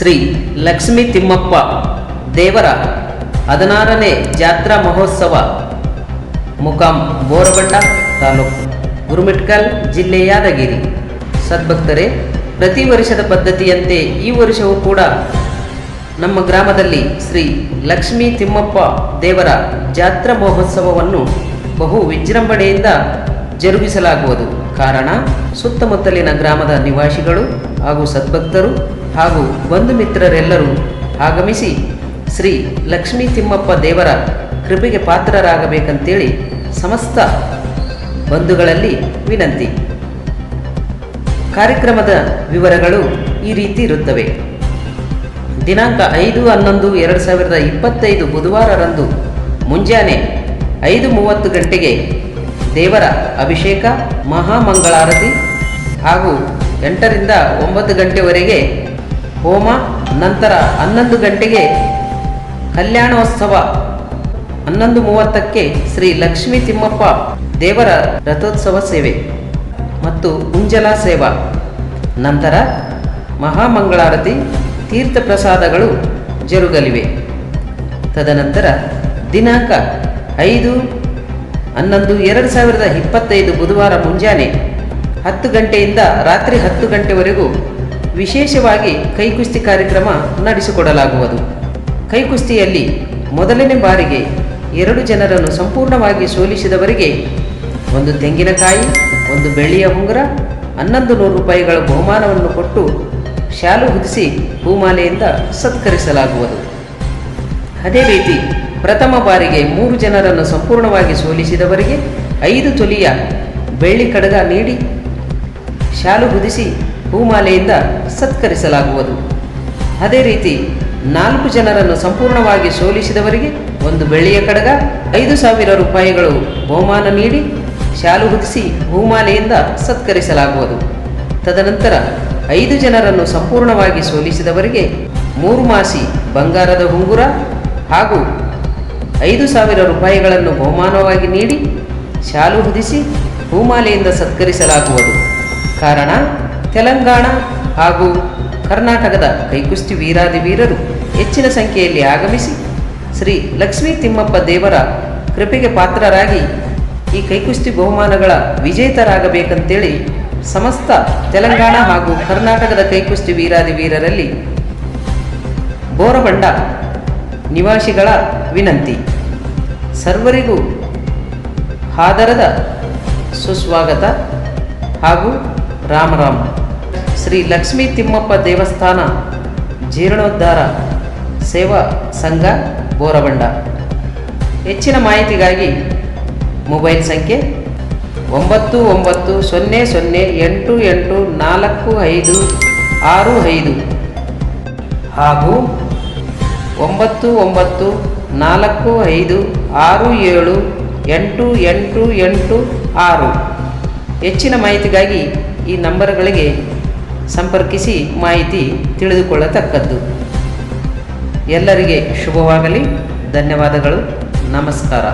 ಶ್ರೀ ಲಕ್ಷ್ಮೀ ತಿಮ್ಮಪ್ಪ ದೇವರ 16ನೇ ಜಾತ್ರಾ ಮಹೋತ್ಸವ ಮುಕಾಂ ಬೋರಬಂಡ ತಾಲೂಕು ಗುರುಮಿಟ್ಕಲ್ ಜಿಲ್ಲೆ ಯಾದಗಿರಿ. ಸದ್ಭಕ್ತರೇ, ಪ್ರತಿ ವರ್ಷದ ಪದ್ಧತಿಯಂತೆ ಈ ವರ್ಷವೂ ಕೂಡ ನಮ್ಮ ಗ್ರಾಮದಲ್ಲಿ ಶ್ರೀ ಲಕ್ಷ್ಮೀ ತಿಮ್ಮಪ್ಪ ದೇವರ ಜಾತ್ರಾ ಮಹೋತ್ಸವವನ್ನು ಬಹು ವಿಜೃಂಭಣೆಯಿಂದ ಜರುಗಿಸಲಾಗುವುದು. ಕಾರಣ, ಸುತ್ತಮುತ್ತಲಿನ ಗ್ರಾಮದ ನಿವಾಸಿಗಳು ಹಾಗೂ ಸದ್ಭಕ್ತರು ಹಾಗೂ ಬಂಧು ಮಿತ್ರರೆಲ್ಲರೂ ಆಗಮಿಸಿ ಶ್ರೀ ಲಕ್ಷ್ಮೀ ತಿಮ್ಮಪ್ಪ ದೇವರ ಕೃಪೆಗೆ ಪಾತ್ರರಾಗಬೇಕಂತೇಳಿ ಸಮಸ್ತ ಬಂಧುಗಳಲ್ಲಿ ವಿನಂತಿ. ಕಾರ್ಯಕ್ರಮದ ವಿವರಗಳು ಈ ರೀತಿ ಇರುತ್ತವೆ. ದಿನಾಂಕ 5/11/2025 ಬುಧವಾರರಂದು ಮುಂಜಾನೆ 5:30 ಗಂಟೆಗೆ ದೇವರ ಅಭಿಷೇಕ, ಮಹಾಮಂಗಳಾರತಿ ಹಾಗೂ 8 ರಿಂದ 9 ಗಂಟೆವರೆಗೆ ಹೋಮ, ನಂತರ 11 ಗಂಟೆಗೆ ಕಲ್ಯಾಣೋತ್ಸವ, 11:30ಕ್ಕೆ ಶ್ರೀ ಲಕ್ಷ್ಮೀ ತಿಮ್ಮಪ್ಪ ದೇವರ ರಥೋತ್ಸವ ಸೇವೆ ಮತ್ತು ಉಂಜಲ ಸೇವಾ, ನಂತರ ಮಹಾಮಂಗಳಾರತಿ, ತೀರ್ಥ ಪ್ರಸಾದಗಳು ಜರುಗಲಿವೆ. ತದನಂತರ ದಿನಾಂಕ 5/11/2025 ಬುಧವಾರ ಮುಂಜಾನೆ 10 ಗಂಟೆಯಿಂದ ರಾತ್ರಿ 10 ಗಂಟೆವರೆಗೂ ವಿಶೇಷವಾಗಿ ಕೈಕುಸ್ತಿ ಕಾರ್ಯಕ್ರಮ ನಡೆಸಿಕೊಡಲಾಗುವುದು. ಕೈಕುಸ್ತಿಯಲ್ಲಿ ಮೊದಲನೇ ಬಾರಿಗೆ 2 ಜನರನ್ನು ಸಂಪೂರ್ಣವಾಗಿ ಸೋಲಿಸಿದವರಿಗೆ 1 ತೆಂಗಿನಕಾಯಿ, 1 ಬೆಳ್ಳಿಯ ಉಂಗುರ, 1100 ರೂಪಾಯಿಗಳ ಬಹುಮಾನವನ್ನು ಕೊಟ್ಟು ಶಾಲು ಹೊದಿಸಿ ಹೂಮಾಲೆಯಿಂದ ಸತ್ಕರಿಸಲಾಗುವುದು. ಅದೇ ರೀತಿ ಪ್ರಥಮ ಬಾರಿಗೆ 3 ಜನರನ್ನು ಸಂಪೂರ್ಣವಾಗಿ ಸೋಲಿಸಿದವರಿಗೆ 5 ತೊಲೆಯ ಬೆಳ್ಳಿ ಕಡಗ ನೀಡಿ ಶಾಲು ಹೊದಿಸಿ ಹೂಮಾಲೆಯಿಂದ ಸತ್ಕರಿಸಲಾಗುವುದು. ಅದೇ ರೀತಿ 4 ಜನರನ್ನು ಸಂಪೂರ್ಣವಾಗಿ ಸೋಲಿಸಿದವರಿಗೆ 1 ಬೆಳ್ಳಿಯ ಕಡಗ, 5,000 ರೂಪಾಯಿಗಳು ಬಹುಮಾನ ನೀಡಿ ಶಾಲು ಹೊದಿಸಿ ಹೂಮಾಲೆಯಿಂದ ಸತ್ಕರಿಸಲಾಗುವುದು. ತದನಂತರ 5 ಜನರನ್ನು ಸಂಪೂರ್ಣವಾಗಿ ಸೋಲಿಸಿದವರಿಗೆ 3 ಮಾಸಿ ಬಂಗಾರದ ಉಂಗುರ ಹಾಗೂ 5,000 ರೂಪಾಯಿಗಳನ್ನು ಬಹುಮಾನವಾಗಿ ನೀಡಿ ಶಾಲು ಹೊದಿಸಿ ಹೂಮಾಲೆಯಿಂದ ಸತ್ಕರಿಸಲಾಗುವುದು. ಕಾರಣ, ತೆಲಂಗಾಣ ಹಾಗೂ ಕರ್ನಾಟಕದ ಕೈಕುಸ್ತಿ ವೀರಾದಿವೀರರು ಹೆಚ್ಚಿನ ಸಂಖ್ಯೆಯಲ್ಲಿ ಆಗಮಿಸಿ ಶ್ರೀ ಲಕ್ಷ್ಮೀ ತಿಮ್ಮಪ್ಪ ದೇವರ ಕೃಪೆಗೆ ಪಾತ್ರರಾಗಿ ಈ ಕೈಕುಸ್ತಿ ಬಹುಮಾನಗಳ ವಿಜೇತರಾಗಬೇಕಂತೇಳಿ ಸಮಸ್ತ ತೆಲಂಗಾಣ ಹಾಗೂ ಕರ್ನಾಟಕದ ಕೈಕುಸ್ತಿ ವೀರಾದಿವೀರರಲ್ಲಿ ಬೋರಬಂಡ ನಿವಾಸಿಗಳ ವಿನಂತಿ. ಸರ್ವರಿಗೂ ಆದರದ ಸುಸ್ವಾಗತ ಹಾಗೂ ರಾಮರಾಮ. ಶ್ರೀ ಲಕ್ಷ್ಮೀ ತಿಮ್ಮಪ್ಪ ದೇವಸ್ಥಾನ ಜೀರ್ಣೋದ್ಧಾರ ಸೇವಾ ಸಂಘ ಬೋರಬಂಡ. ಹೆಚ್ಚಿನ ಮಾಹಿತಿಗಾಗಿ ಮೊಬೈಲ್ ಸಂಖ್ಯೆ 9900884565 ಹಾಗೂ 9945678886. ಹೆಚ್ಚಿನ ಮಾಹಿತಿಗಾಗಿ ಈ ನಂಬರ್ಗಳಿಗೆ ಸಂಪರ್ಕಿಸಿ ಮಾಹಿತಿ ತಿಳಿದುಕೊಳ್ಳತಕ್ಕದ್ದು. ಎಲ್ಲರಿಗೆ ಶುಭವಾಗಲಿ. ಧನ್ಯವಾದಗಳು. ನಮಸ್ಕಾರ.